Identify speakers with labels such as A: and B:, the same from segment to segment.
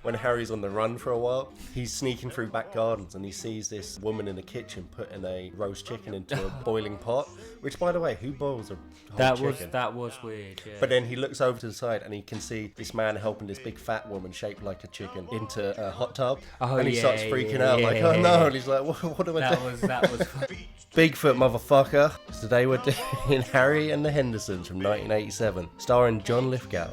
A: when Harry's on the run for a while. He's sneaking through back gardens and he sees this woman in the kitchen putting a roast chicken into a boiling pot. Which, by the way, who boils a whole chicken?
B: That was weird, yeah.
A: But then he looks over to the side and he can see this man helping this big fat woman shaped like a chicken into a hot tub. And he starts freaking out like, oh no. And he's like, what do I do?
B: That was
A: Bigfoot, motherfucker. Today we're doing Harry and the Hendersons from 1987, starring John Lithgow.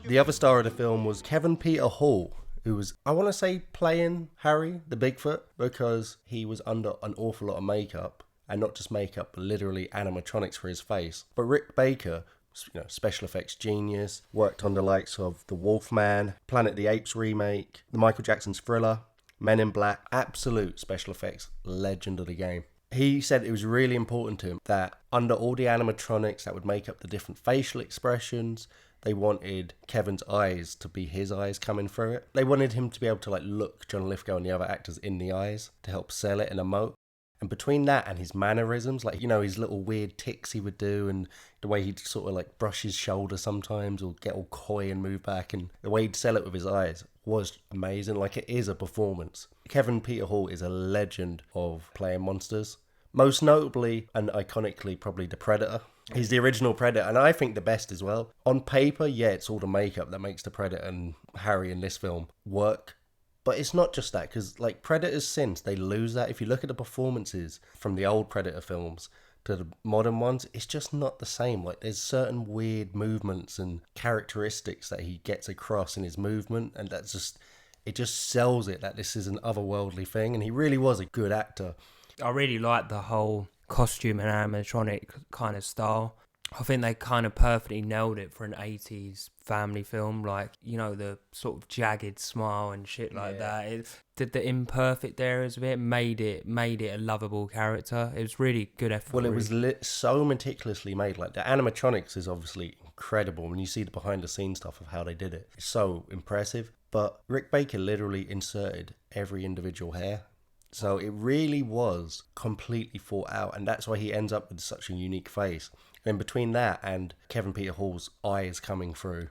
A: The other star of the film was Kevin Peter Hall, who was, I want to say, playing Harry, the Bigfoot, because he was under an awful lot of makeup. And not just makeup, but literally animatronics for his face. But Rick Baker, special effects genius, worked on the likes of The Wolfman, Planet of the Apes remake, the Michael Jackson's Thriller, Men in Black, absolute special effects legend of the game. He said it was really important to him that under all the animatronics that would make up the different facial expressions, they wanted Kevin's eyes to be his eyes coming through it. They wanted him to be able to look John Lithgow and the other actors in the eyes to help sell it and emote. And between that and his mannerisms, his little weird ticks he would do and the way he'd sort of brush his shoulder sometimes or get all coy and move back and the way he'd sell it with his eyes was amazing. It is a performance. Kevin Peter Hall is a legend of playing monsters. Most notably and iconically probably the Predator. He's the original Predator and I think the best as well. On paper, yeah, it's all the makeup that makes the Predator and Harry in this film work. But it's not just that, because Predators since, they lose that. If you look at the performances from the old Predator films to the modern ones, it's just not the same. There's certain weird movements and characteristics that he gets across in his movement, and it just sells it that this is an otherworldly thing, and he really was a good actor.
B: I really like the whole costume and animatronic kind of style. I think they kind of perfectly nailed it for an 80s family film, the sort of jagged smile and shit like that. It did the imperfect areas of it, made it a lovable character. It was really good effort.
A: Well, it was so meticulously made. The animatronics is obviously incredible when you see the behind the scenes stuff of how they did it. It's so impressive. But Rick Baker literally inserted every individual hair. So it really was completely thought out, and that's why he ends up with such a unique face. And between that and Kevin Peter Hall's eyes coming through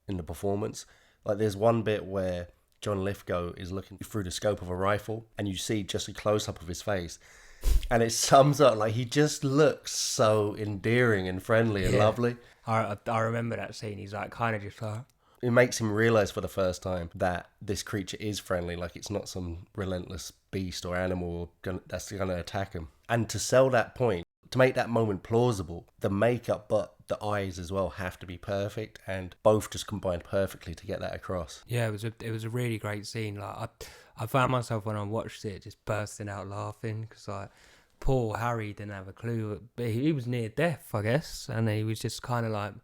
A: in the performance, there's one bit where John Lithgow is looking through the scope of a rifle and you see just a close-up of his face. And it sums up, he just looks so endearing and friendly and lovely.
B: I remember that scene. He's kind of just
A: It makes him realise for the first time that this creature is friendly, it's not some relentless beast or animal that's going to attack him. And to sell that point, to make that moment plausible, the makeup but the eyes as well have to be perfect, and both just combined perfectly to get that across.
B: Yeah, it was a really great scene. I found myself when I watched it just bursting out laughing because poor Harry didn't have a clue. He was near death, I guess, and he was just kind of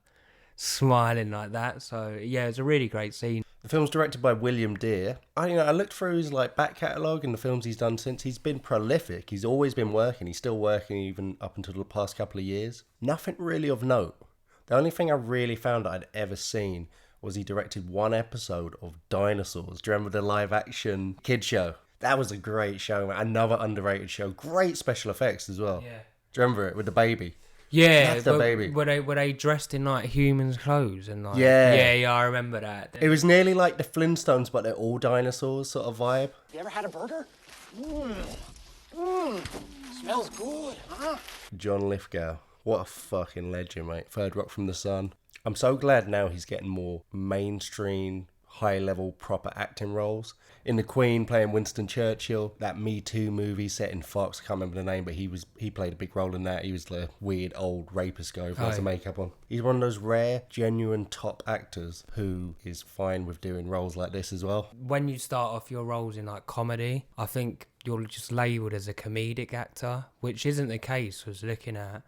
B: smiling like that. So yeah, it's a really great scene.
A: The film's directed by William Deere. I looked through his back catalogue and the films he's done since. He's been prolific. He's always been working. He's still working even up until the past couple of years. Nothing really of note. The only thing I really found that I'd ever seen was he directed one episode of Dinosaurs. Do you remember the live action kid show? That was a great show, man. Another underrated show. Great special effects as well.
B: Yeah.
A: Do you remember it with the baby?
B: Yeah,
A: that's the baby.
B: Were they dressed in humans' clothes and
A: yeah,
B: I remember that.
A: It was nearly like the Flintstones, but they're all dinosaurs sort of vibe.
C: You ever had a burger? Smells good, huh?
A: John Lithgow, what a fucking legend, mate. Third Rock from the Sun. I'm so glad now he's getting more mainstream, high-level, proper acting roles. In The Queen, playing Winston Churchill, that Me Too movie set in Fox, I can't remember the name, but he played a big role in that. He was the weird old rapist guy with lots of makeup on. He's one of those rare, genuine top actors who is fine with doing roles like this as well.
B: When you start off your roles in comedy, I think you're just labelled as a comedic actor, which isn't the case. Was looking at,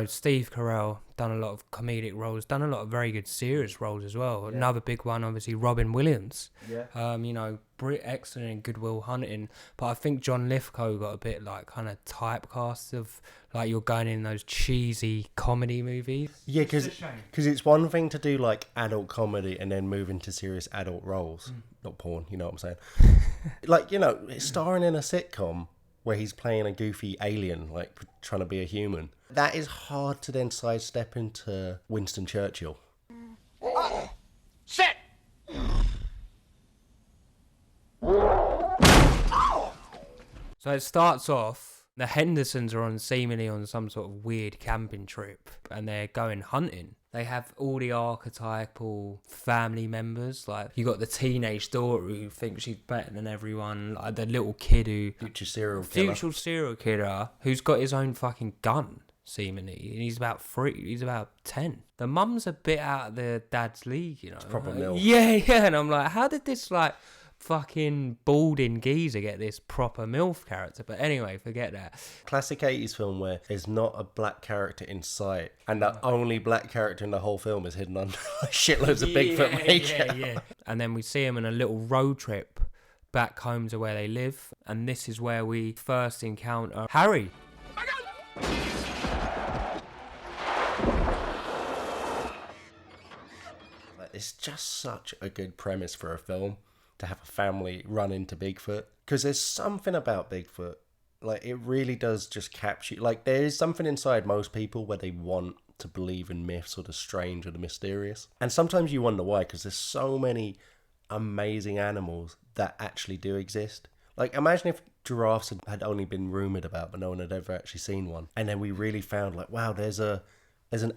B: Steve Carell, done a lot of comedic roles, done a lot of very good serious roles as well. Yeah. Another big one, obviously, Robin Williams.
A: Yeah.
B: Excellent in Good Will Hunting. But I think John Lithgow got a bit kind of typecast of you're going in those cheesy comedy movies.
A: Yeah, because it's one thing to do adult comedy and then move into serious adult roles. Not porn, you know what I'm saying? Starring in a sitcom where he's playing a goofy alien, trying to be a human. That is hard to then sidestep into Winston Churchill.
C: Sit!
B: So it starts off, the Hendersons are seemingly on some sort of weird camping trip and they're going hunting. They have all the archetypal family members. Like, you got the teenage daughter who thinks she's better than everyone. Like, the little kid who...
A: Future serial
B: killer who's got his own fucking gun, seemingly. And he's about 3. He's about 10. The mum's a bit out of the dad's league, you know.
A: It's proper milk.
B: Yeah. And I'm like, how did this, like... fucking balding geezer get this proper MILF character? But anyway, forget that.
A: Classic 80s film where there's not a black character in sight and the only black character in the whole film is hidden under shitloads of Bigfoot makeup.
B: Yeah. And then we see him on a little road trip back home to where they live, and this is where we first encounter Harry.
A: It's just such a good premise for a film, to have a family run into Bigfoot, because there's something about Bigfoot, like, it really does just capture you. Like, there is something inside most people where they want to believe in myths or the strange or the mysterious, and sometimes you wonder why, because there's so many amazing animals that actually do exist. Like, imagine if giraffes had only been rumoured about but no one had ever actually seen one, and then we really found, like, wow, there's an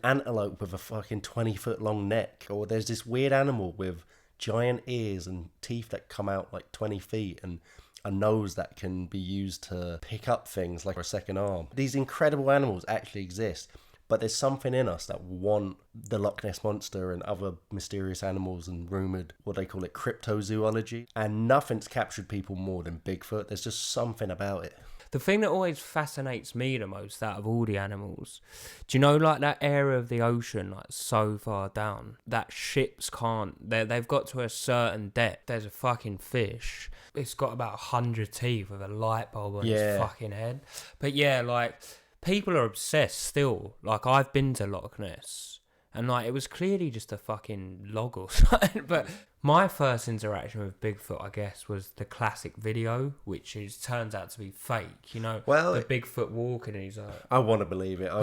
A: antelope with a fucking 20-foot long neck, or there's this weird animal with giant ears and teeth that come out like 20 feet and a nose that can be used to pick up things like a second arm. These incredible animals actually exist, but there's something in us that want the Loch Ness Monster and other mysterious animals and rumoured, what they call it, cryptozoology, and nothing's captured people more than Bigfoot. There's just something about it.
B: The thing that always fascinates me the most out of all the animals, do you know, like, that area of the ocean, like, so far down, that ships can't, they've got to a certain depth. There's a fucking fish. It's got about 100 teeth with a light bulb on its fucking head. But yeah, like, people are obsessed still. Like, I've been to Loch Ness, and, like, it was clearly just a fucking log or something. But my first interaction with Bigfoot, I guess, was the classic video, which turns out to be fake. You know, the Bigfoot walking, and he's like...
A: I want to believe it. I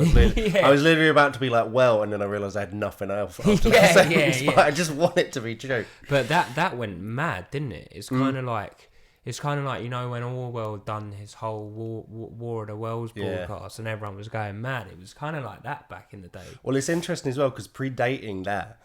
A: was literally about to be like, well, and then I realised I had nothing else after that sentence, but I just want it to be true.
B: But that went mad, didn't it? It's kind of like... It's kind of like, you know, when Orwell done his whole War of the Worlds broadcast and everyone was going mad. It was kind of like that back in the day.
A: Well, it's interesting as well, because predating that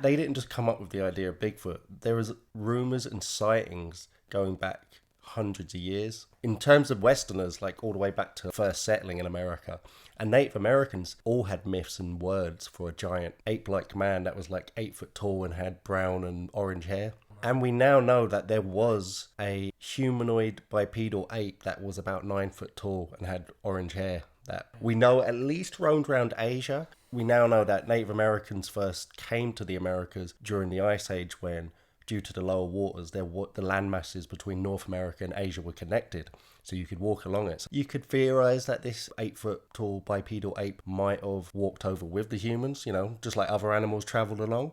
A: they didn't just come up with the idea of Bigfoot. There was rumours and sightings going back hundreds of years. In terms of Westerners, like all the way back to first settling in America. And Native Americans all had myths and words for a giant ape-like man that was like 8 foot tall and had brown and orange hair. And we now know that there was a humanoid bipedal ape that was about 9 foot tall and had orange hair that we know at least roamed around Asia. We now know that Native Americans first came to the Americas during the Ice Age when, due to the lower waters, the land masses between North America and Asia were connected. So you could walk along it. So you could theorise that this 8 foot tall bipedal ape might have walked over with the humans, you know, just like other animals travelled along.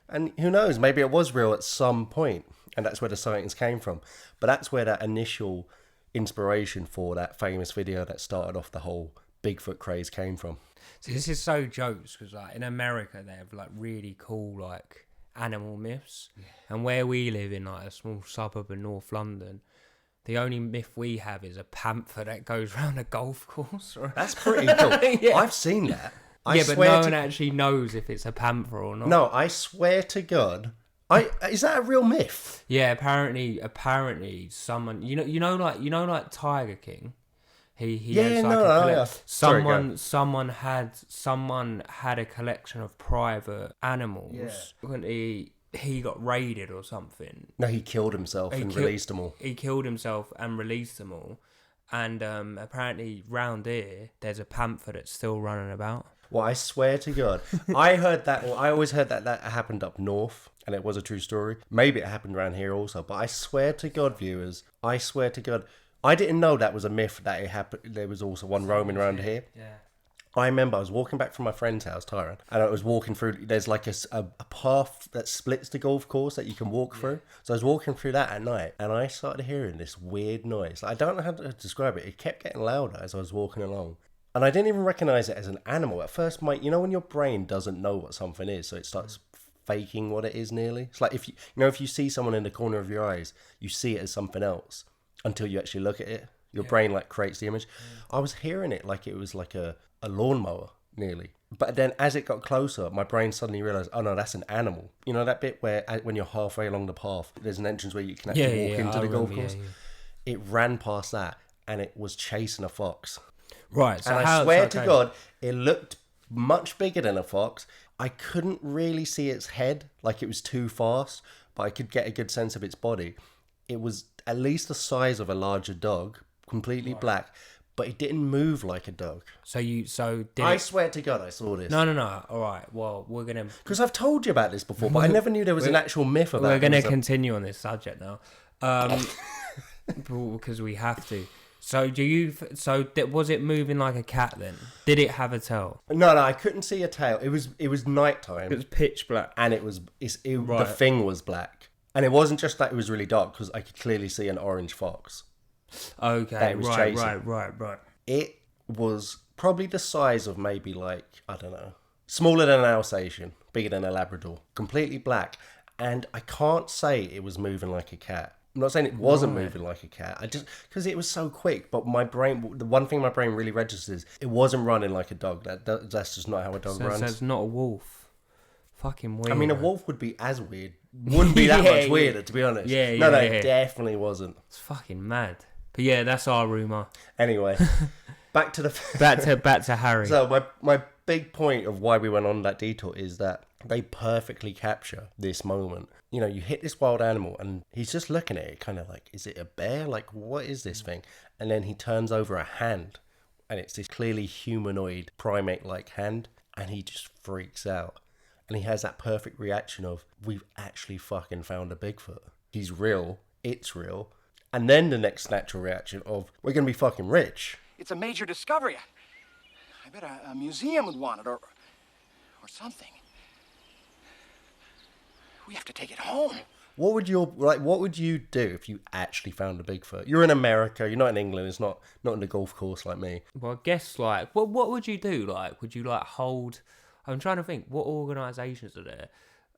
A: And who knows, maybe it was real at some point, and that's where the sightings came from. But that's where that initial inspiration for that famous video that started off the whole Bigfoot craze came from.
B: So this is so jokes, because like in America they have like really cool like animal myths, and where we live in like a small suburb of North London, the only myth we have is a panther that goes around a golf course.
A: That's pretty cool. Yeah. I've seen that.
B: But no one actually knows if it's a panther or not.
A: No, I swear to God. Is that a real myth?
B: Yeah, apparently someone you know like Tiger King. Someone had a collection of private animals. Yeah. He got raided or something.
A: No, he killed himself and released them all.
B: He killed himself and released them all. And apparently round here there's a panther that's still running about.
A: Well, I swear to God, I always heard that happened up north, and it was a true story. Maybe it happened around here also, but I swear to God, viewers, I didn't know that was a myth that it happened. There was also one roaming around here.
B: Yeah.
A: I remember I was walking back from my friend's house, Tyrone, and I was walking through, there's like a path that splits the golf course that you can walk through. So I was walking through that at night, and I started hearing this weird noise. I don't know how to describe it. It kept getting louder as I was walking along. And I didn't even recognise it as an animal. At first, you know when your brain doesn't know what something is, so it starts faking what it is nearly? It's like if you see someone in the corner of your eyes, you see it as something else until you actually look at it. Your brain like creates the image. I was hearing it like it was like a lawnmower nearly. But then as it got closer, my brain suddenly realised, oh no, that's an animal. You know that bit where when you're halfway along the path, there's an entrance where you can actually walk into the golf course? It ran past that and it was chasing a fox.
B: Right. So
A: and I swear to God, it looked much bigger than a fox. I couldn't really see its head, like it was too fast, but I could get a good sense of its body. It was at least the size of a larger dog, completely black, but it didn't move like a dog. I swear to God, I saw this.
B: No. All right. Well, we're gonna
A: because I've told you about this before, but I never knew there was an actual myth about it.
B: We're gonna continue on this subject now, because we have to. So was it moving like a cat then? Did it have a tail?
A: No, I couldn't see a tail. It was nighttime.
B: It was pitch black,
A: and the thing was black, and it wasn't just that it was really dark because I could clearly see an orange fox.
B: Okay, right.
A: It was probably the size of maybe like, I don't know, smaller than an Alsatian, bigger than a Labrador, completely black. And I can't say it was moving like a cat. I'm not saying it wasn't moving like a cat. I just, because it was so quick, but my brain, the one thing my brain really registers, it wasn't running like a dog. That's just not how a dog runs.
B: So it's not a wolf. Fucking weird.
A: I mean, a wolf would be as weird. Wouldn't be that much weirder, to be honest. No, it definitely wasn't.
B: It's fucking mad. But yeah, that's our rumour.
A: Anyway, back to
B: back to Harry.
A: So my big point of why we went on that detour is that they perfectly capture this moment. You know, you hit this wild animal and he's just looking at it kind of like, is it a bear? Like, what is this thing? And then he turns over a hand and it's this clearly humanoid primate-like hand and he just freaks out. And he has that perfect reaction of, we've actually fucking found a Bigfoot. He's real. It's real. And then the next natural reaction of, we're going to be fucking rich.
C: It's a major discovery. I bet a museum would want it, or something. We have to take it home.
A: What would you do if you actually found a Bigfoot? You're in America. You're not in England. It's not in the golf course like me.
B: Well, I guess like, what would you do? Like, would you like hold? I'm trying to think. What organisations are there?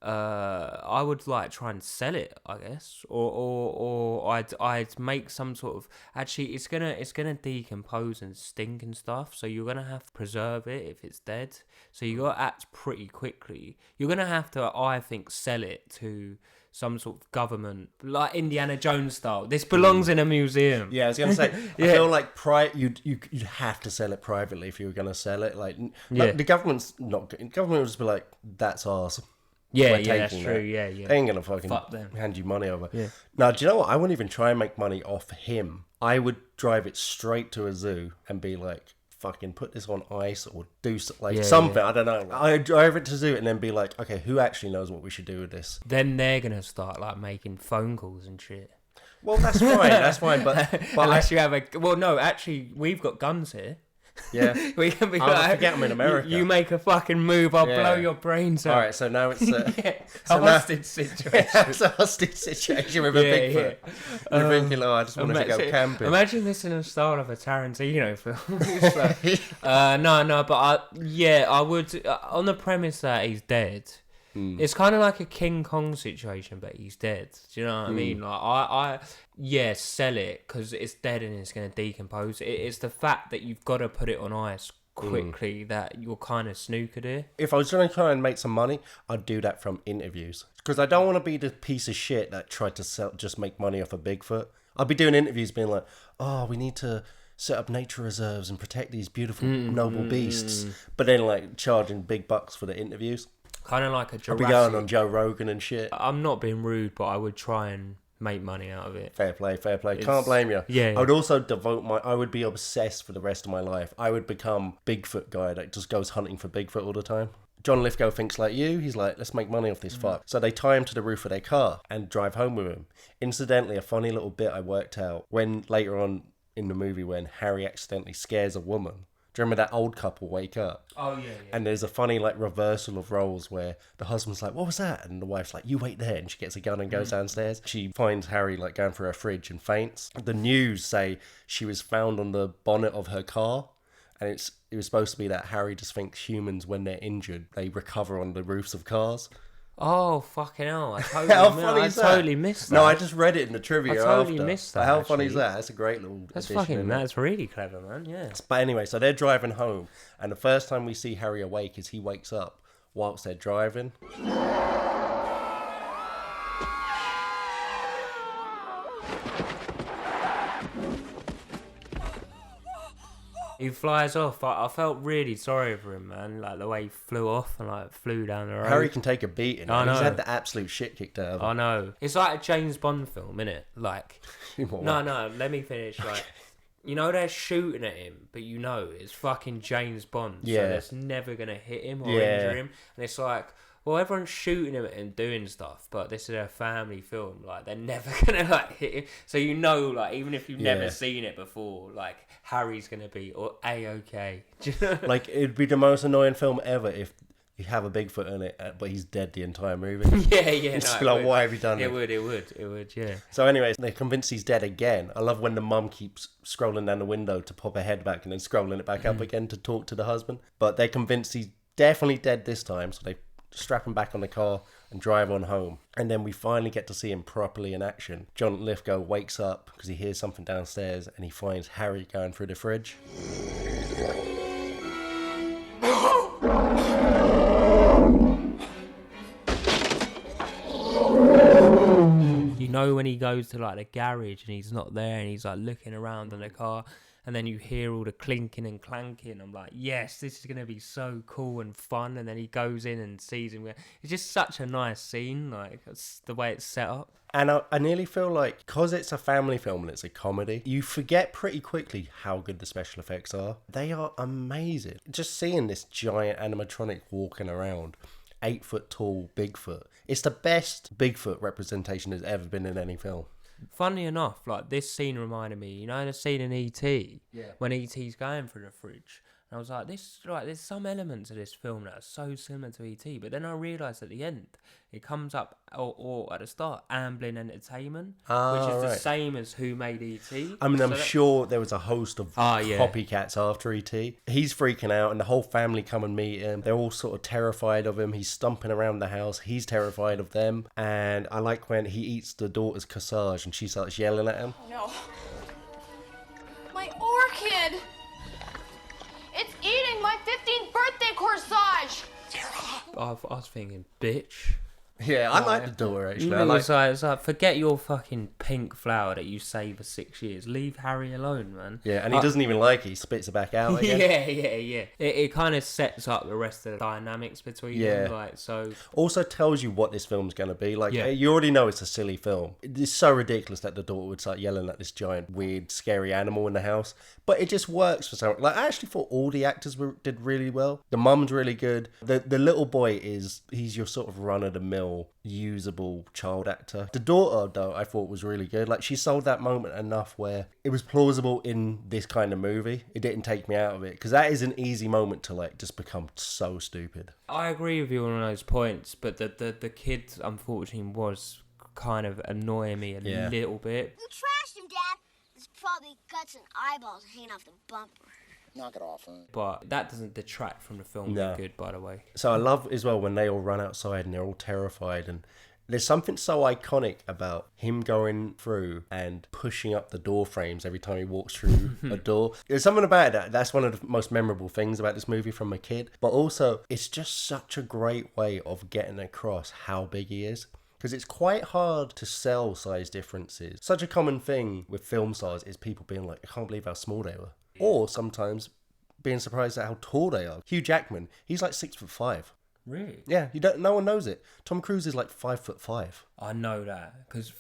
B: I would like try and sell it, I guess, or I'd make some sort of. Actually, it's gonna decompose and stink and stuff. So you're gonna have to preserve it if it's dead. So you got to act pretty quickly. You're gonna have to, I think, sell it to some sort of government, like Indiana Jones style. This belongs in a museum.
A: Yeah, I was gonna say. I feel like you'd have to sell it privately if you were gonna sell it. Like the government's not. Government would just be like, that's ours.
B: Yeah, that's true. Yeah.
A: They ain't gonna fucking hand you money over. Yeah. Now, do you know what? I wouldn't even try and make money off him. I would drive it straight to a zoo and be like, fucking put this on ice or do something. I don't know. I drive it to zoo and then be like, okay, who actually knows what we should do with this?
B: Then they're gonna start like making phone calls and shit.
A: Well, that's fine. That's fine. But
B: unless you have a no, actually, we've got guns here.
A: Yeah,
B: we can be
A: I'll forget I'm in America.
B: You make a fucking move, I'll blow your brains out.
A: All right, so now it's
B: a hostage situation.
A: It's a hostage situation with a Bigfoot. You're thinking, I just wanted to go camping.
B: Imagine this in the style of a Tarantino film. No, but I would, on the premise that he's dead. It's kind of like a King Kong situation, but he's dead. Do you know what I mean? Like sell it because it's dead and it's going to decompose. It's the fact that you've got to put it on ice quickly that you're kind of snookered here.
A: If I was going to try and make some money, I'd do that from interviews because I don't want to be the piece of shit that tried to just make money off a Bigfoot. I'd be doing interviews being like, oh, we need to set up nature reserves and protect these beautiful, noble beasts, but then like charging big bucks for the interviews.
B: Kind of like a Jurassic.
A: I'll be going on Joe Rogan and shit.
B: I'm not being rude, but I would try and make money out of it.
A: Fair play. Can't blame you.
B: Yeah.
A: I would also I would be obsessed for the rest of my life. I would become Bigfoot guy that just goes hunting for Bigfoot all the time. John Lithgow thinks like you. He's like, let's make money off this fuck. So they tie him to the roof of their car and drive home with him. Incidentally, a funny little bit I worked out when later on in the movie when Harry accidentally scares a woman. Do you remember that old couple wake up?
B: Oh, yeah.
A: And there's a funny, like, reversal of roles where the husband's like, what was that? And the wife's like, you wait there. And she gets a gun and goes downstairs. She finds Harry, like, going through her fridge and faints. The news say she was found on the bonnet of her car. And it was supposed to be that Harry just thinks humans, when they're injured, they recover on the roofs of cars.
B: Oh, fucking hell.
A: How funny is that?
B: Totally missed that.
A: No, I just read it in the trivia
B: I totally
A: after.
B: missed
A: But
B: that,
A: how funny is
B: actually.
A: that? That's a great little
B: That's
A: addition,
B: fucking,
A: isn't it?
B: that's really clever, man, yeah.
A: But anyway, so they're driving home, and the first time we see Harry awake is he wakes up whilst they're driving.
B: He flies off. I felt really sorry for him, man. Like the way he flew off and like flew down the road.
A: Harry can take a beating.
B: I know.
A: He's had the absolute shit kicked out of him.
B: I know. It's like a James Bond film, innit? Like,
A: What?
B: no, let me finish. Like, you know they're shooting at him, but you know it's fucking James Bond.
A: Yeah.
B: So that's never going to hit him or
A: Yeah.
B: injure him. And it's like, well, everyone's shooting him and doing stuff, but this is a family film. Like, they're never going to, like, hit him. So you know, like, even if you've never seen it before, like, Harry's going to be A-okay. Do you know?
A: Like, it'd be the most annoying film ever if you have a Bigfoot in it, but he's dead the entire movie.
B: Yeah.
A: It's
B: No,
A: like, why have you done
B: it?
A: it?
B: It would, yeah.
A: So anyways, they're convinced he's dead again. I love when the mum keeps scrolling down the window to pop her head back and then scrolling it back up again to talk to the husband. But they're convinced he's definitely dead this time, so they strap him back on the car and drive on home. And then we finally get to see him properly in action. John Lithgow wakes up because he hears something downstairs and he finds Harry going through the fridge.
B: You know when he goes to like the garage and he's not there and he's like looking around in the car and then you hear all the clinking and clanking. I'm like, yes, this is going to be so cool and fun. And then he goes in and sees him. It's just such a nice scene. Like, it's the way it's set up.
A: And I nearly feel like, because it's a family film and it's a comedy, you forget pretty quickly how good the special effects are. They are amazing. Just seeing this giant animatronic walking around, 8 foot tall Bigfoot. It's the best Bigfoot representation there's ever been in any film.
B: Funny enough, like this scene reminded me, you know, the scene in E.T.
A: Yeah.
B: When E.T.'s going through the fridge. And I was like, there's some elements of this film that are so similar to E.T. But then I realised at the end, it comes up, or at the start, Amblin Entertainment, which is the same as Who Made E.T.
A: I mean, I'm sure there was a host of
B: yeah.
A: copycats after E.T. He's freaking out and the whole family come and meet him. They're all sort of terrified of him. He's stomping around the house. He's terrified of them. And I like when he eats the daughter's corsage and she starts yelling at him.
D: No. My orchid! It's eating my 15th birthday corsage!
B: I was thinking, bitch.
A: Yeah, I like the daughter, actually.
B: You
A: I
B: know,
A: like...
B: it's like, forget your fucking pink flower that you saved for 6 years. Leave Harry alone, man.
A: Yeah, and he doesn't even like it. He spits it back out again.
B: Yeah. It kind of sets up the rest of the dynamics between them. Like, so
A: Also tells you what this film's going to be. Like,
B: Yeah.
A: you already know it's a silly film. It's so ridiculous that the daughter would start yelling at this giant, weird, scary animal in the house. But it just works for some... Like, I actually thought all the actors did really well. The mum's really good. The little boy he's your sort of run-of-the-mill, usable child actor. The daughter, though, I thought was really good. Like, she sold that moment enough where it was plausible in this kind of movie. It didn't take me out of it. Because that is an easy moment to, like, just become so stupid.
B: I agree with you on those points, but the kid, unfortunately, was kind of annoying me a little bit.
E: You trashed him, Dad. There's probably guts and eyeballs hanging off the bumper.
C: Knock it off, huh?
B: But that doesn't detract from the film
A: No.
B: being good, by the way.
A: So I love as well when they all run outside and they're all terrified, and there's something so iconic about him going through and pushing up the door frames every time he walks through a door. There's something about that. That's one of the most memorable things about this movie from a kid. But also, it's just such a great way of getting across how big he is. Because it's quite hard to sell size differences. Such a common thing with film stars is people being like, I can't believe how small they were. Or sometimes being surprised at how tall they are. Hugh Jackman, he's like 6'5".
B: Really?
A: Yeah, no one knows it. Tom Cruise is like 5'5".
B: I know that because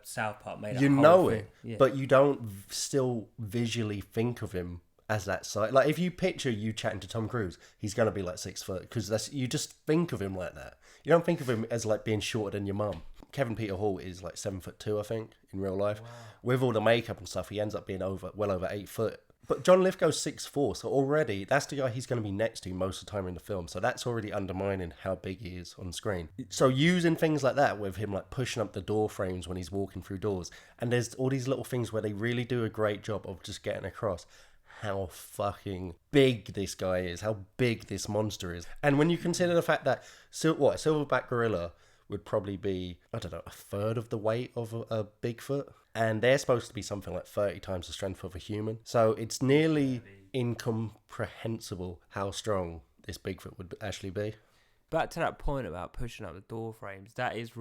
B: South Park made
A: You
B: a whole
A: know
B: thing.
A: it,
B: Yeah.
A: but you don't still visually think of him as that size. Like if you picture you chatting to Tom Cruise, he's gonna be like 6 foot because you just think of him like that. You don't think of him as like being shorter than your mum. Kevin Peter Hall is like 7'2", I think, in real life. Wow. With all the makeup and stuff, he ends up being well over 8 foot. But John Lithgow's 6'4", so already that's the guy he's going to be next to most of the time in the film. So that's already undermining how big he is on screen. So using things like that with him like pushing up the door frames when he's walking through doors, and there's all these little things where they really do a great job of just getting across how fucking big this guy is, how big this monster is. And when you consider the fact that, a silverback gorilla would probably be, I don't know, a third of the weight of a Bigfoot. And they're supposed to be something like 30 times the strength of a human. So it's nearly incomprehensible how strong this Bigfoot would actually be.
B: Back to that point about pushing up the door frames, that is a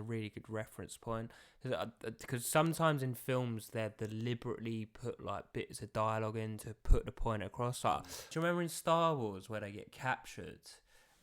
B: really good reference point. Because sometimes in films they deliberately put like bits of dialogue in to put the point across. Like, do you remember in Star Wars where they get captured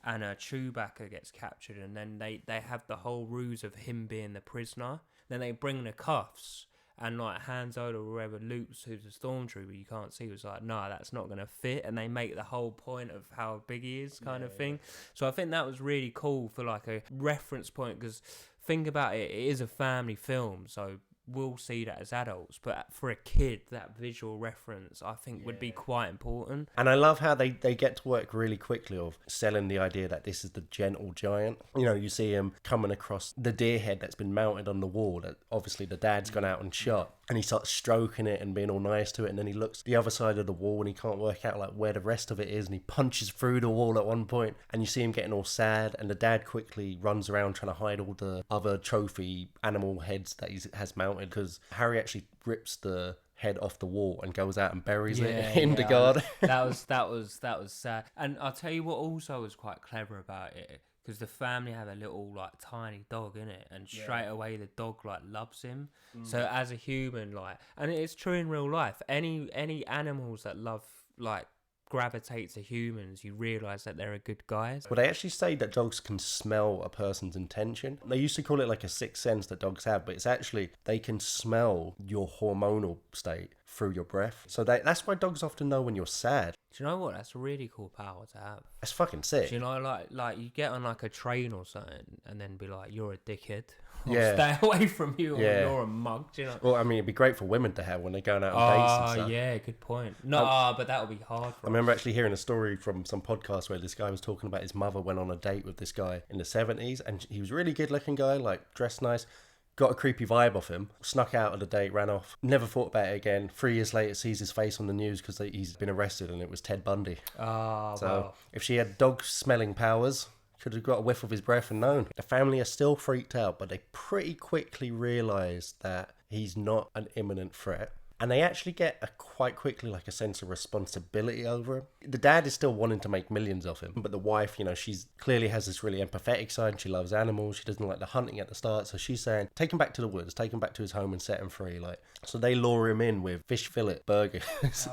B: and Chewbacca gets captured, and then they have the whole ruse of him being the prisoner? Then they bring the cuffs, and like Han Solo or whoever, Luke, who's a stormtrooper, you can't see, was like, no, that's not going to fit. And they make the whole point of how big he is kind of thing. So I think that was really cool for like a reference point, because think about it, it is a family film. So we'll see that as adults, but for a kid, that visual reference I think would be quite important.
A: And I love how they get to work really quickly of selling the idea that this is the gentle giant. You know, you see him coming across the deer head that's been mounted on the wall that obviously the dad's gone out and shot, and he starts stroking it and being all nice to it, and then he looks the other side of the wall and he can't work out like where the rest of it is, and he punches through the wall at one point, and you see him getting all sad, and the dad quickly runs around trying to hide all the other trophy animal heads that he has mounted, because Harry actually rips the head off the wall and goes out and buries it in the garden.
B: that was sad. And I'll tell you what also was quite clever about it, because the family have a little like tiny dog in it, and straight away the dog like loves him. So as a human, like, and it's true in real life, any animals that love like gravitate to humans, you realise that they're a good guys.
A: Well, they actually say that dogs can smell a person's intention. They used to call it like a sixth sense that dogs have, but it's actually, they can smell your hormonal state through your breath. So that's why dogs often know when you're sad.
B: Do you know what? That's a really cool power to have.
A: That's fucking sick.
B: Do you know, like you get on like a train or something and then be like, you're a dickhead. Or
A: Yeah.
B: stay away from you, or you're a mug. Do you know?
A: Well, I mean, it'd be great for women to have when they're going out on dates and stuff.
B: Yeah, good point. No, but that would be hard for
A: I remember actually hearing a story from some podcast where this guy was talking about his mother went on a date with this guy in the 70s, and he was a really good looking guy, like dressed nice, got a creepy vibe off him, snuck out of the date, ran off, never thought about it again. 3 years later, sees his face on the news because he's been arrested, and it was Ted Bundy. So if she had dog smelling powers, could have got a whiff of his breath and known. The family are still freaked out, but they pretty quickly realise that he's not an imminent threat. And they actually get quite quickly like a sense of responsibility over him. The dad is still wanting to make millions of him, but the wife, you know, she's clearly has this really empathetic side. She loves animals. She doesn't like the hunting at the start, so she's saying, take him back to the woods, take him back to his home and set him free. Like, so they lure him in with fish fillet burgers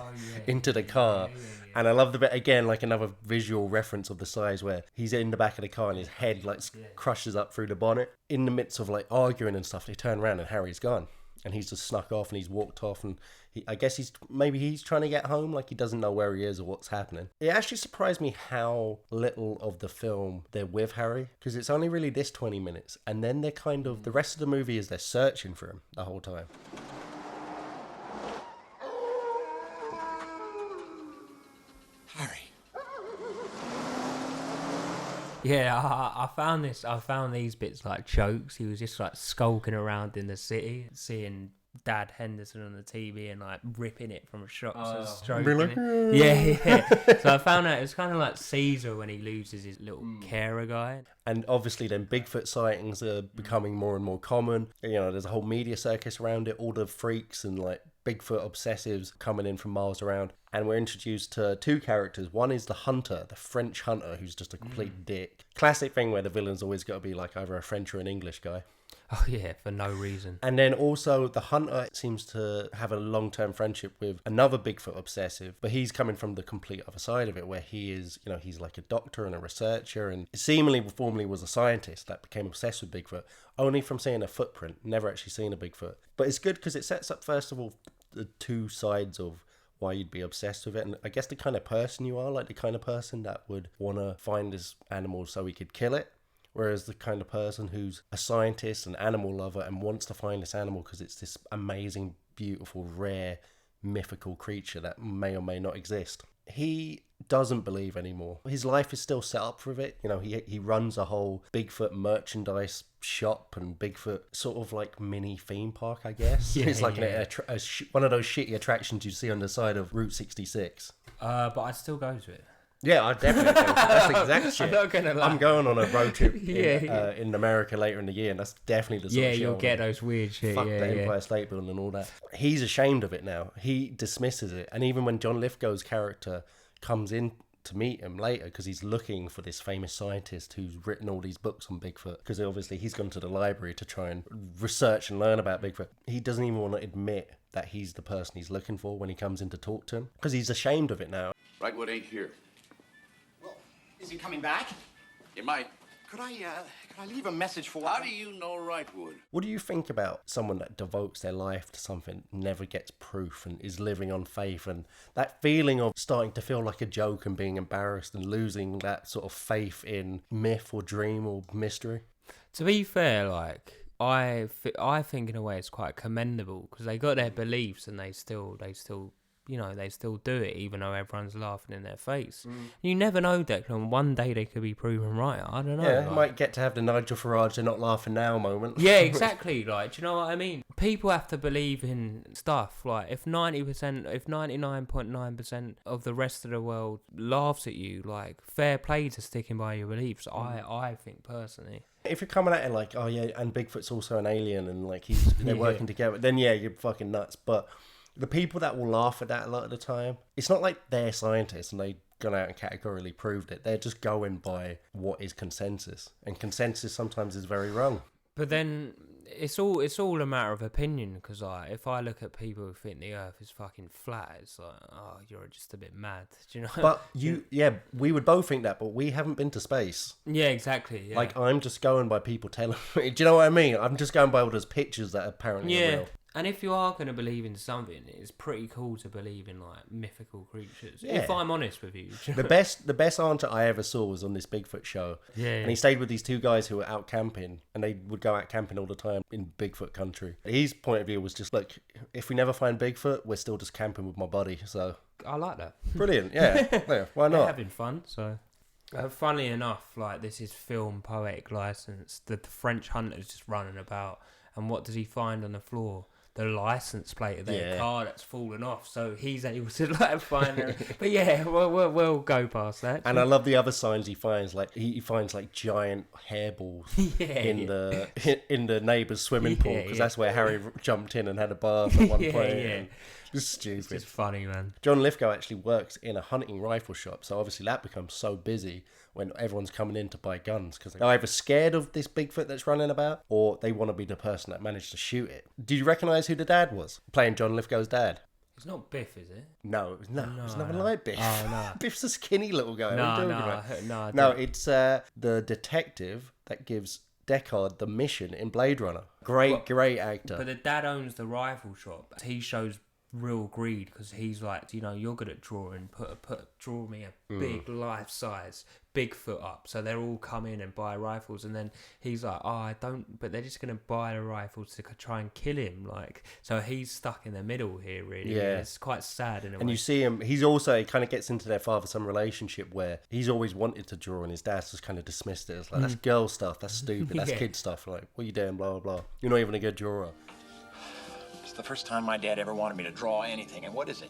A: into the car. And I love the bit again, like another visual reference of the size where he's in the back of the car and his head like crushes up through the bonnet. In the midst of like arguing and stuff, they turn around and Harry's gone. And he's just snuck off and he's walked off, and I guess he's trying to get home, like he doesn't know where he is or what's happening. It actually surprised me how little of the film they're with Harry, because it's only really this 20 minutes, and then they're kind of, the rest of the movie is they're searching for him the whole time.
C: Harry.
B: Yeah, I found these bits like jokes. He was just like skulking around in the city, seeing Dad Henderson on the TV and like ripping it from shots and stroking it. Yeah. So I found out it was kind of like Caesar when he loses his little carer guy.
A: And obviously then Bigfoot sightings are becoming more and more common. You know, there's a whole media circus around it, all the freaks and like Bigfoot obsessives coming in from miles around. And we're introduced to two characters. One is the hunter, the French hunter, who's just a complete dick. Classic thing where the villain's always got to be like either a French or an English guy.
B: Oh yeah, for no reason.
A: And then also the hunter seems to have a long-term friendship with another Bigfoot obsessive, but he's coming from the complete other side of it, where he is, you know, he's like a doctor and a researcher, and seemingly formerly was a scientist that became obsessed with Bigfoot, only from seeing a footprint, never actually seen a Bigfoot. But it's good because it sets up, first of all, the two sides of why you'd be obsessed with it, and I guess the kind of person you are, like the kind of person that would want to find this animal so he could kill it. Whereas the kind of person who's a scientist, an animal lover, and wants to find this animal because it's this amazing, beautiful, rare, mythical creature that may or may not exist. He doesn't believe anymore. His life is still set up for it. You know, he runs a whole Bigfoot merchandise shop and Bigfoot sort of like mini theme park, I guess. It's like one of those shitty attractions you see on the side of Route 66.
B: But I'd still go to it.
A: Yeah, I definitely do. That's the exact shit.
B: I'm not gonna lie.
A: I'm going on a road trip in America later in the year, and that's definitely the sort of shit.
B: Yeah, you'll get those weird shit.
A: Fuck the Empire State Building and all that. He's ashamed of it now. He dismisses it. And even when John Lithgow's character comes in to meet him later, because he's looking for this famous scientist who's written all these books on Bigfoot, because obviously he's gone to the library to try and research and learn about Bigfoot. He doesn't even want to admit that he's the person he's looking for when he comes in to talk to him, because he's ashamed of it now.
F: Rightwood ain't here.
C: Well, is he coming back?
F: You might.
C: Could I leave a message for...
F: How do you know Rightwood?
A: What do you think about someone that devotes their life to something, never gets proof, and is living on faith, and that feeling of starting to feel like a joke and being embarrassed and losing that sort of faith in myth or dream or mystery?
B: To be fair, like, I think in a way it's quite commendable, because they got their beliefs and they still you know, they still do it even though everyone's laughing in their face. You never know, Declan. One day they could be proven right. I don't know.
A: Yeah,
B: like,
A: might get to have the Nigel Farage "they're not laughing now" moment.
B: Yeah, exactly. Like, do you know what I mean? People have to believe in stuff. Like, if 99.9% of the rest of the world laughs at you, like, fair play to sticking by your beliefs. I think personally.
A: If you're coming at it like, oh yeah, and Bigfoot's also an alien and like they're working together, then yeah, you're fucking nuts. But the people that will laugh at that a lot of the time, it's not like they're scientists and they've gone out and categorically proved it. They're just going by what is consensus. And consensus sometimes is very wrong.
B: But then it's all a matter of opinion, because like, if I look at people who think the Earth is fucking flat, it's like, oh, you're just a bit mad. Do you know?
A: But we would both think that, but we haven't been to space.
B: Yeah, exactly. Yeah.
A: Like, I'm just going by people telling me. Do you know what I mean? I'm just going by all those pictures that apparently are real.
B: And if you are going to believe in something, it's pretty cool to believe in like mythical creatures.
A: Yeah.
B: If I'm honest with you,
A: the best answer I ever saw was on this Bigfoot show.
B: Yeah.
A: And he stayed with these two guys who were out camping, and they would go out camping all the time in Bigfoot country. His point of view was just, look, if we never find Bigfoot, we're still just camping with my buddy. So
B: I like that.
A: brilliant. Yeah. Yeah, why not?
B: They're having fun. So. Funnily enough, like, this is film poetic license. The French hunter's just running about, and what does he find on the floor? The license plate of their car that's fallen off, so he's able to like find it. But yeah, we'll go past that.
A: And I love the other signs he finds. Like he finds like giant hairballs in the neighbour's swimming pool, because that's where Harry jumped in and had a bath at one point.
B: Yeah.
A: It's stupid.
B: It's just funny, man.
A: John Lithgow actually works in a hunting rifle shop, so obviously that becomes so busy when everyone's coming in to buy guns, because they're either scared of this Bigfoot that's running about, or they want to be the person that managed to shoot it. Did you recognise who the dad was? Playing John Lithgow's dad.
B: It's not Biff, is it?
A: No, it's nothing like Biff.
B: Oh, no.
A: Biff's a skinny little guy.
B: No,
A: it's the detective that gives Deckard the mission in Blade Runner. Great actor.
B: But the dad owns the rifle shop. He shows real greed, because he's like, you know, you're good at drawing, draw me a big life-size Bigfoot up. So they're all come in and buy rifles, and then he's like, oh, I don't, but they're just going to buy the rifles to try and kill him. Like, so he's stuck in the middle here, really.
A: Yeah.
B: It's quite sad in a way.
A: And you see him, he kind of gets into their father-son relationship where he's always wanted to draw, and his dad's just kind of dismissed it. It's like, that's girl stuff, that's stupid, that's kid stuff. Like, what are you doing, blah, blah, blah. You're not even a good drawer.
C: It's the first time my dad ever wanted me to draw anything. And what is it?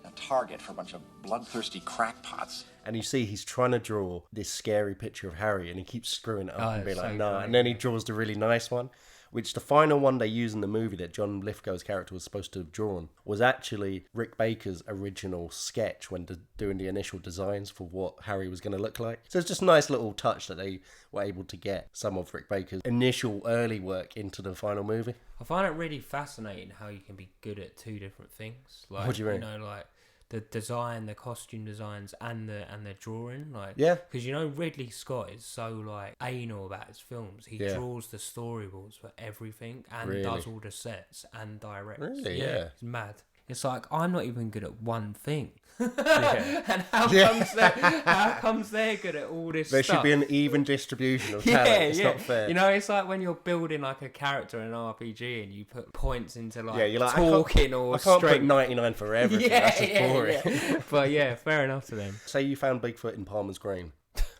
C: A target for a bunch of bloodthirsty crackpots.
A: And you see he's trying to draw this scary picture of Harry, and he keeps screwing it up and being like,
B: so
A: no.
B: great.
A: And then he draws the really nice one, which the final one they use in the movie that John Lithgow's character was supposed to have drawn was actually Rick Baker's original sketch when doing the initial designs for what Harry was going to look like. So it's just a nice little touch that they were able to get some of Rick Baker's initial early work into the final movie.
B: I find it really fascinating how you can be good at two different things. Like,
A: what do you mean?
B: You know, like the design, the costume designs, and the drawing. Like,
A: yeah,
B: because you know Ridley Scott is so like anal about his films. He draws the storyboards for everything and does all the sets and directs.
A: Really, yeah.
B: It's mad. It's like, I'm not even good at one thing.
A: Yeah.
B: And how comes they're good at all this
A: There
B: stuff?
A: should be an even distribution of talent. It's not fair.
B: You know, it's like when you're building like a character in an RPG and you put points into like,
A: You're like,
B: talking or
A: I can't put
B: strength.
A: 99 for everything. That's just boring.
B: Yeah. But yeah, fair enough to them.
A: Say you found Bigfoot in Palmer's Green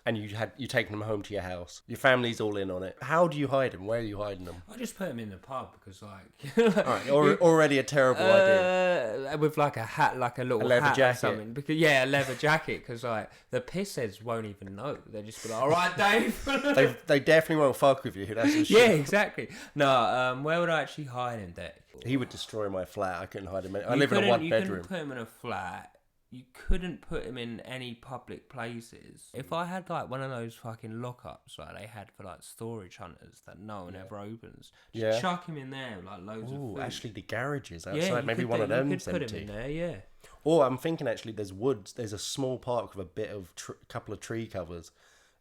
A: and you taken him home to your house. Your family's all in on it. How do you hide him? Where are you hiding them?
B: I just put him in the pub because like...
A: Alright, already a terrible idea.
B: With like a hat, like a little
A: leather
B: hat
A: jacket.
B: or something. Because, a leather jacket, because like the pissheads won't even know. They'll just be like, all right, Dave.
A: They definitely won't fuck with you. That's for sure.
B: Yeah, exactly. No, where would I actually hide him, Dick?
A: He would destroy my flat. I couldn't hide him. I live in a one
B: You
A: bedroom.
B: couldn't put him in a flat. You couldn't put him in any public places. If I had like one of those fucking lockups like they had for like storage hunters that no one ever opens, just chuck him in there with, like loads of food.
A: Actually, the garages outside.
B: Yeah,
A: Maybe one of them
B: you could put
A: empty.
B: him in there, yeah.
A: Or I'm thinking actually, there's woods. There's a small park with a bit of couple of tree covers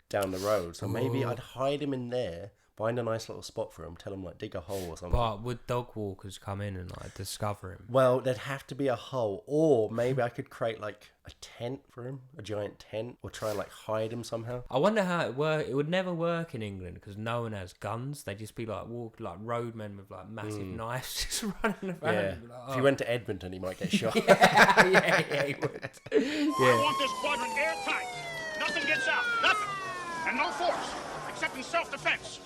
A: down the road. So maybe I'd hide him in there. Find a nice little spot for him. Tell him like dig a hole or something.
B: But would dog walkers come in and like discover him?
A: Well, there'd have to be a hole, or maybe I could create like a tent for him, a giant tent, or try and like hide him somehow.
B: I wonder how it work. It would never work in England because no one has guns. They just be like roadmen with like massive knives just running around.
A: Yeah.
B: Like,
A: If you went to Edmonton, he might get shot.
B: yeah, he would.
G: I want this quadrant airtight. Nothing gets out. Nothing. And no force, except in self-defense.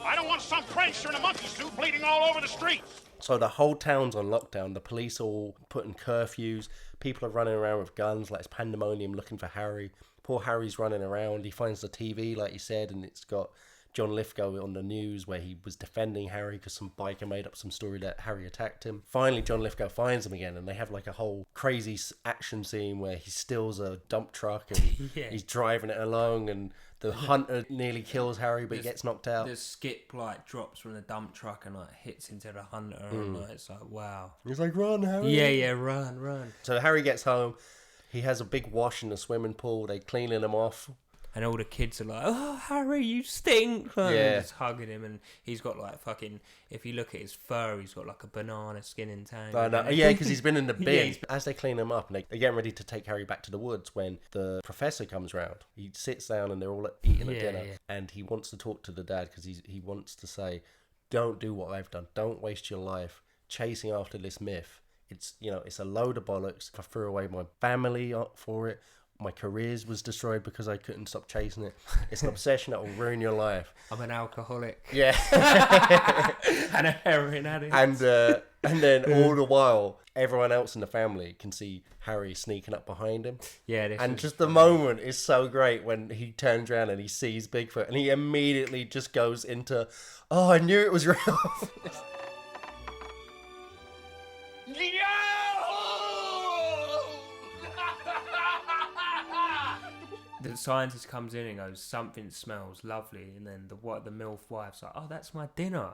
G: I don't want some prankster in a monkey suit bleeding all over the streets.
A: So the whole town's on lockdown. The police all putting curfews. People are running around with guns like it's pandemonium looking for Harry. Poor Harry's running around. He finds the TV, like you said, and it's got John Lithgow on the news where he was defending Harry because some biker made up some story that Harry attacked him. Finally, John Lithgow finds him again, and they have like a whole crazy action scene where he steals a dump truck and he's driving it along, and the hunter nearly kills Harry, but he gets knocked out.
B: The skip like drops from the dump truck and like hits into the hunter, and like, it's like wow.
A: He's like, "Run, Harry!"
B: Yeah, run.
A: So Harry gets home. He has a big wash in the swimming pool. They cleaning him off.
B: And all the kids are like, "Oh, Harry, you stink!"
A: Yeah.
B: Just hugging him, and he's got like fucking. If you look at his fur, he's got like a banana skin entangled.
A: I know. Yeah, because he's been in the bin.
B: Yeah,
A: As they clean him up, and they're getting ready to take Harry back to the woods, when the professor comes round, he sits down and they're all eating at dinner, and he wants to talk to the dad because he wants to say, "Don't do what I've done. Don't waste your life chasing after this myth. It's it's a load of bollocks. I threw away my family for it. My careers was destroyed because I couldn't stop chasing it. It's an obsession that will ruin your life."
B: I'm an alcoholic.
A: Yeah.
B: And a heroin addict.
A: And then all the while, everyone else in the family can see Harry sneaking up behind him.
B: Yeah.
A: And just the moment is so great when he turns around and he sees Bigfoot, and he immediately just goes into, "Oh, I knew it was real."
B: The scientist comes in and goes, "Something smells lovely," and then the MILF wife's like, "Oh, that's my dinner,"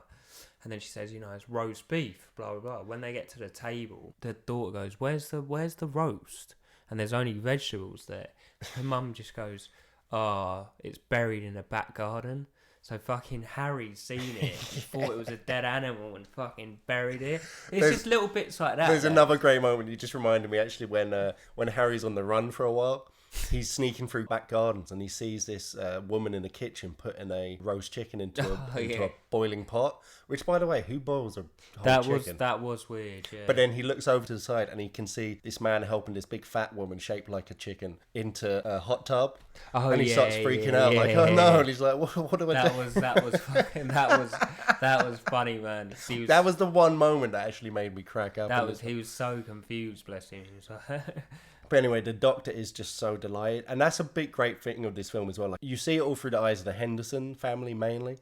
B: and then she says, "It's roast beef." Blah blah blah. When they get to the table, the daughter goes, "Where's the roast?" And there's only vegetables there. Her mum just goes, "Oh, it's buried in a back garden." So fucking Harry's seen it, thought it was a dead animal, and fucking buried it. It's just little bits like that.
A: There's another great moment. You just reminded me actually when Harry's on the run for a while. He's sneaking through back gardens and he sees this woman in the kitchen putting a roast chicken into a boiling pot. Which, by the way, who boils a whole chicken?
B: That was weird, yeah.
A: But then he looks over to the side and he can see this man helping this big fat woman shaped like a chicken into a hot tub. And he starts freaking out like, "Oh no!" And he's like, "What do I do?"
B: That was funny, man.
A: That was the one moment that actually made me crack up.
B: He was so confused, bless him. He was like,
A: But anyway, the doctor is just so delighted. And that's a big, great thing of this film as well. Like, you see it all through the eyes of the Henderson family mainly,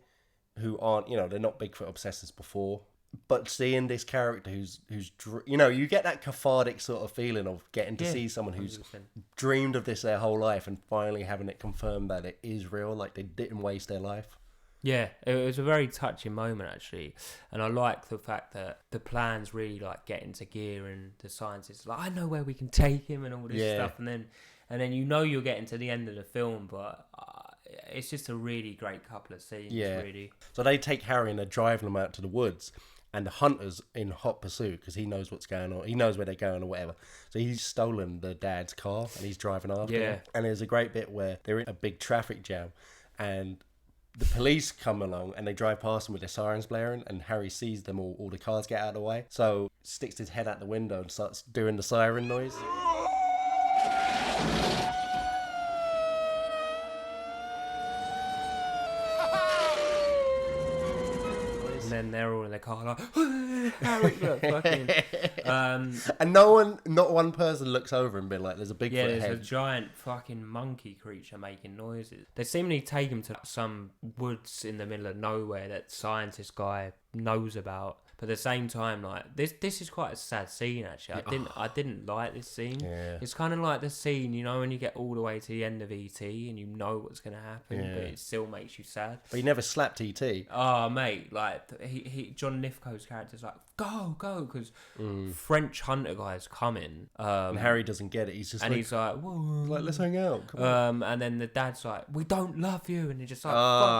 A: who aren't, they're not Bigfoot obsessors before. But seeing this character who's you get that cathartic sort of feeling of getting to see someone who's
B: 100%.
A: dreamed of this their whole life and finally having it confirmed that it is real, like they didn't waste their life.
B: yeah, it was a very touching moment actually, and I like the fact that the plans really like get into gear, and the scientists like, "I know where we can take him," and all this stuff, and then you're getting to the end of the film, but it's just a really great couple of scenes, really.
A: So they take Harry and they're driving him out to the woods, And the hunter's in hot pursuit because he knows what's going on. He knows where they're going or whatever. So he's stolen the dad's car and he's driving after him. And there's a great bit where they're in a big traffic jam and the police come along and they drive past them with their sirens blaring, and Harry sees them all the cars get out of the way. So sticks his head out the window and starts doing the siren noise.
B: And then they're all in the car like, Harry, look, fucking.
A: And not one person looks over and be like, there's a Bigfoot
B: there's
A: head.
B: a giant fucking monkey creature making noises. They seemingly take him to some woods in the middle of nowhere that scientist guy knows about. But at the same time, like this is quite a sad scene actually. I didn't like this scene.
A: Yeah.
B: It's kind of like the scene, you know, when you get all the way to the end of ET and you know what's gonna happen, but it still makes you sad.
A: But he never slapped E.T.
B: Oh mate, like he John Lithgow's character's like go because French hunter guy's coming.
A: And Harry doesn't get it. He's just
B: and
A: like,
B: he's like, whoa.
A: like, let's hang out. Come on.
B: And then the dad's like, we don't love you, and he just like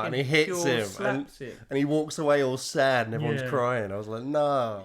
A: And he hits
B: pure
A: him,
B: slaps him.
A: and he walks away all sad, and everyone's crying. I was like, no.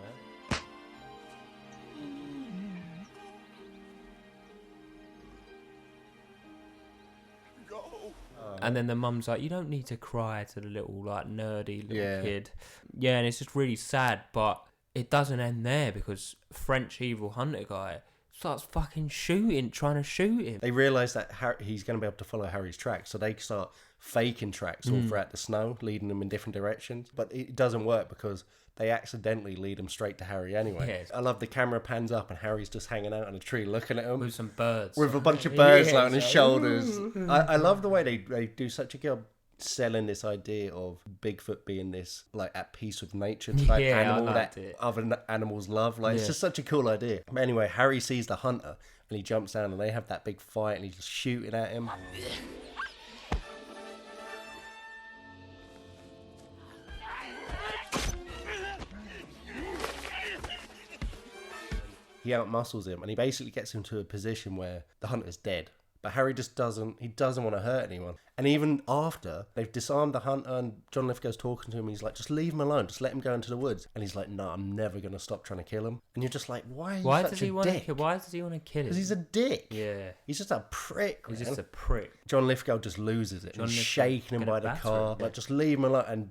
B: And then the mum's like, you don't need to cry to the little like nerdy little kid. Yeah, and it's just really sad, but it doesn't end there because French evil hunter guy starts fucking trying to shoot him.
A: They realise that he's going to be able to follow Harry's tracks, so they start faking tracks all throughout the snow, leading them in different directions. But it doesn't work because they accidentally lead them straight to Harry anyway.
B: Yes.
A: I love the camera pans up and Harry's just hanging out on a tree looking at him.
B: With some birds.
A: With a bunch of birds like on his shoulders. I love the way they do such a good job selling this idea of Bigfoot being this like at peace with nature type animal that other animals love. Like it's just such a cool idea. But anyway, Harry sees the hunter and he jumps down and they have that big fight and he's just shooting at him. He outmuscles him and he basically gets him to a position where the hunter's dead. But Harry just doesn't want to hurt anyone. And even after they've disarmed the hunter and John Lithgow's talking to him, he's like, just leave him alone, just let him go into the woods. And he's like, no, I'm never going to stop trying to kill him. And you're just like, why does he want to kill him? Because he's a dick.
B: Yeah.
A: He's just a prick.
B: He's just a prick.
A: John Lithgow just loses it. He's shaking him by the car. Like, just leave him alone. And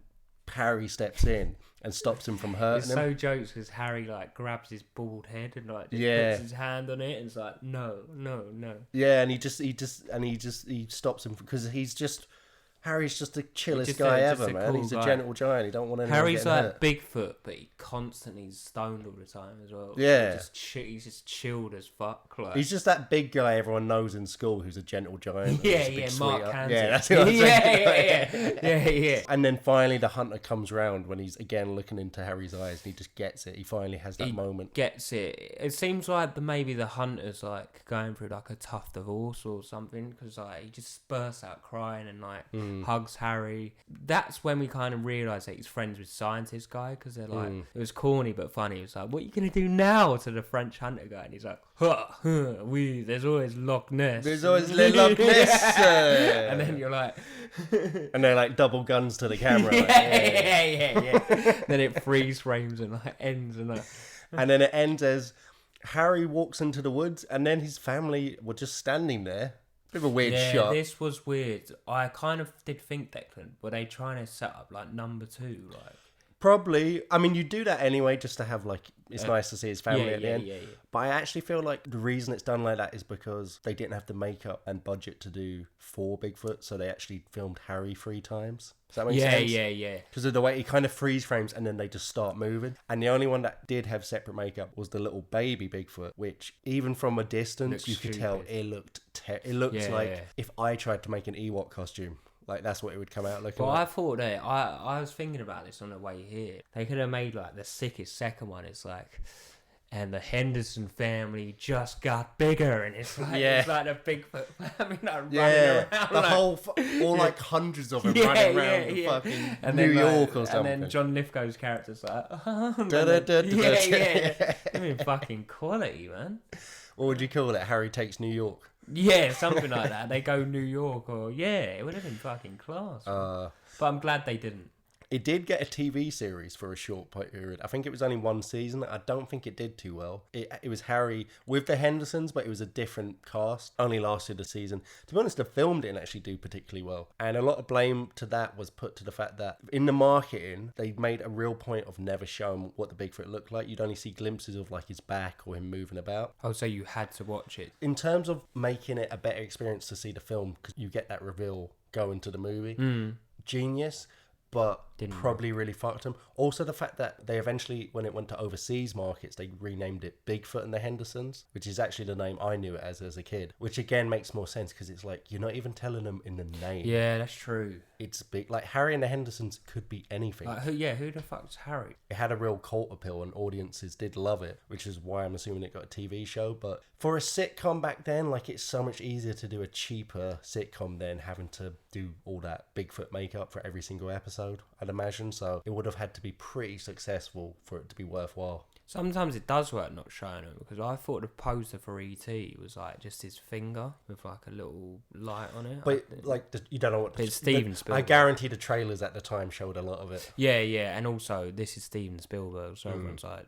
A: Harry steps in and stops him from hurting him.
B: It's so jokes because Harry like grabs his bald head and like just puts his hand on it and it's like no.
A: Yeah, and he stops him because Harry's just the chillest guy ever, man.
B: Cool
A: he's
B: guy.
A: a gentle giant. He don't want anyone
B: Harry's
A: getting
B: like
A: hurt.
B: Bigfoot, but he constantly is stoned all the time as well.
A: Yeah.
B: He's just chilled as fuck. Like.
A: He's just that big guy everyone knows in school who's a gentle giant.
B: Yeah, Mark Hansen.
A: Yeah, that's what I'm saying.
B: Yeah.
A: And then finally the hunter comes round when he's again looking into Harry's eyes and he just gets it. He finally has that moment.
B: Gets it. It seems like maybe the hunter's like going through like a tough divorce or something because like he just bursts out crying and like hugs Harry. That's when we kind of realise that he's friends with scientist guy because they're like, it was corny but funny. It was like, what are you going to do now to the French hunter guy? And he's like, there's always Loch Ness.
A: There's always Loch Ness.
B: And then you're like...
A: and they're like double guns to the camera.
B: Yeah. Then it freeze frames and like ends and like...
A: And then it ends as Harry walks into the woods and then his family were just standing there. Bit of a weird shot.
B: This was weird. I kind of did think Declan, were they trying to set up like number 2? Like
A: probably. I mean, you do that anyway just to have like, it's nice to see his family at the end. Yeah. But I actually feel like the reason it's done like that is because they didn't have the makeup and budget to do 4 Bigfoot, so they actually filmed Harry 3 times. Does that make sense?
B: Yeah.
A: Because of the way he kind of freeze frames and then they just start moving. And the only one that did have separate makeup was the little baby Bigfoot, which even from a distance you could tell it looked if I tried to make an Ewok costume. Like, that's what it would come out looking like.
B: I thought that, I was thinking about this on the way here. They could have made, like, the sickest second one. It's like, and the Henderson family just got bigger. And it's like, it's like the Bigfoot family running around.
A: The whole, all like hundreds of them running around the fucking New York or something.
B: And then John Lithgow's character's like, I mean, fucking quality, man.
A: What would you call it? Harry Takes New York?
B: Yeah, something like that. They go New York or... Yeah, it would have been fucking class. But I'm glad they didn't.
A: It did get a TV series for a short period. I think it was only one season. I don't think it did too well. It was Harry with the Hendersons, but it was a different cast. Only lasted a season. To be honest, the film didn't actually do particularly well. And a lot of blame to that was put to the fact that in the marketing, they made a real point of never showing what the Bigfoot looked like. You'd only see glimpses of like his back or him moving about.
B: Oh, so you had to watch it.
A: In terms of making it a better experience to see the film, because you get that reveal going to the movie, genius, but probably really fucked them. Also, the fact that they eventually, when it went to overseas markets, they renamed it Bigfoot and the Hendersons, which is actually the name I knew it as a kid, which again makes more sense because it's like you're not even telling them in the name.
B: Yeah, that's true.
A: It's big. Like Harry and the Hendersons could be anything.
B: Like, who the fuck's Harry?
A: It had a real cult appeal and audiences did love it, which is why I'm assuming it got a TV show. But for a sitcom back then, like it's so much easier to do a cheaper sitcom than having to do all that Bigfoot makeup for every single episode, I'd imagine. So it would have had to be pretty successful for it to be worthwhile.
B: Sometimes it does work not showing it, because I thought the poster for E.T. was like just his finger with like a little light on it.
A: But like you don't know what.
B: It's Steven Spielberg.
A: I guarantee the trailers at the time showed a lot of it.
B: Yeah, and also this is Steven Spielberg, so everyone's like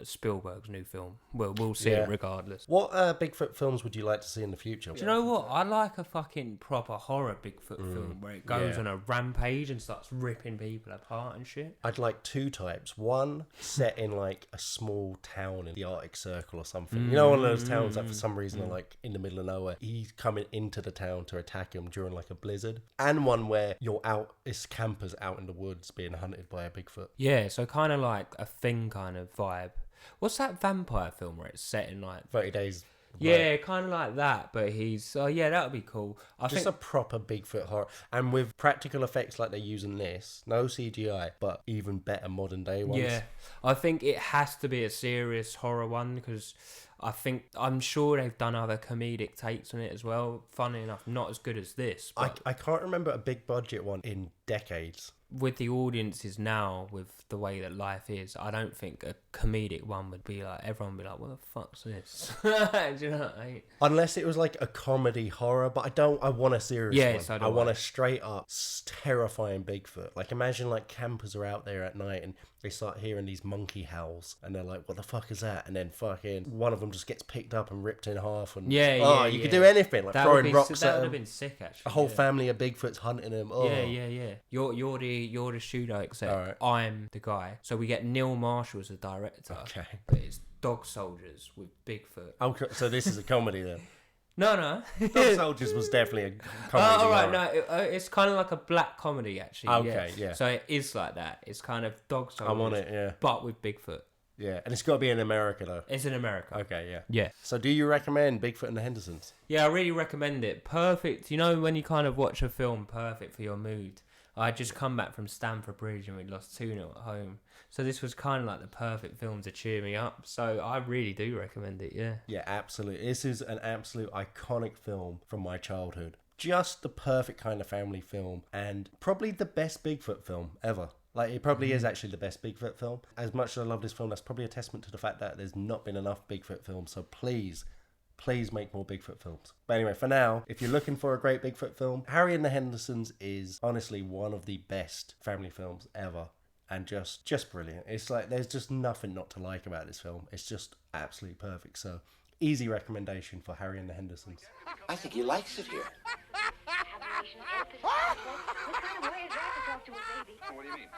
B: Spielberg's new film. Well, we'll see it regardless.
A: What Bigfoot films would you like to see in the future?
B: Do you know what? I like a fucking proper horror Bigfoot film where it goes on a rampage and starts ripping people apart and shit.
A: I'd like two types. One set in like a small town in the Arctic Circle or something. You know, one of those towns that for some reason are like in the middle of nowhere. He's coming into the town to attack him during like a blizzard. And one where you're out, it's campers out in the woods being hunted by a Bigfoot.
B: Yeah, so kind of like a Thing kind of vibe. What's that vampire film where it's set in like
A: 30 Days.
B: Yeah, kind of like that, but he's... Oh, yeah, that would be cool. I
A: Just
B: think
A: a proper Bigfoot horror. And with practical effects like they're using this, no CGI, but even better modern day ones.
B: Yeah, I think it has to be a serious horror one, because I'm sure they've done other comedic takes on it as well. Funny enough, not as good as this. But
A: I can't remember a big budget one in decades.
B: with the audiences now, with the way that life is, I don't think a comedic one would be like, everyone would be like, what the fuck's this? Do you know what I mean?
A: Unless it was like a comedy horror, but I want a serious one.
B: So
A: I want a straight up terrifying Bigfoot. Like imagine like campers are out there at night and they start hearing these monkey howls and they're like, what the fuck is that? And then fucking one of them just gets picked up and ripped in half and you could do anything, like throwing rocks at
B: that would
A: him.
B: have been sick actually.
A: A whole family of Bigfoots hunting him.
B: Yeah. You're the shooter, except
A: Right.
B: I'm the guy. So we get Neil Marshall as the director.
A: Okay.
B: But it's dog soldiers with Bigfoot.
A: Okay, so this is a comedy then.
B: No.
A: Dog Soldiers was definitely a comedy.
B: Oh, right,
A: horror.
B: no, it's kind of like a black comedy actually.
A: Okay, yeah.
B: So it is like that. It's kind of dog soldiers.
A: I'm on it, yeah.
B: But with Bigfoot.
A: Yeah, and it's got to be in America though.
B: It's in America.
A: Okay, yeah.
B: Yeah.
A: So do you recommend Bigfoot and the Hendersons?
B: Yeah, I really recommend it. Perfect. You know when you kind of watch a film, perfect for your mood. I just come back from Stamford Bridge and we lost 2-0 at home. So this was kind of like the perfect film to cheer me up. So I really do recommend it, yeah.
A: Yeah, absolutely. This is an absolute iconic film from my childhood. Just the perfect kind of family film and probably the best Bigfoot film ever. Like, it probably is actually the best Bigfoot film. As much as I love this film, that's probably a testament to the fact that there's not been enough Bigfoot films. So please make more Bigfoot films. But anyway, for now, if you're looking for a great Bigfoot film, Harry and the Hendersons is honestly one of the best family films ever. And just brilliant. It's like, there's just nothing not to like about this film. It's just absolutely perfect. So, easy recommendation for Harry and the Hendersons.
C: I think he likes it here.
E: What kind of way is that to talk to a baby?
F: What do you mean?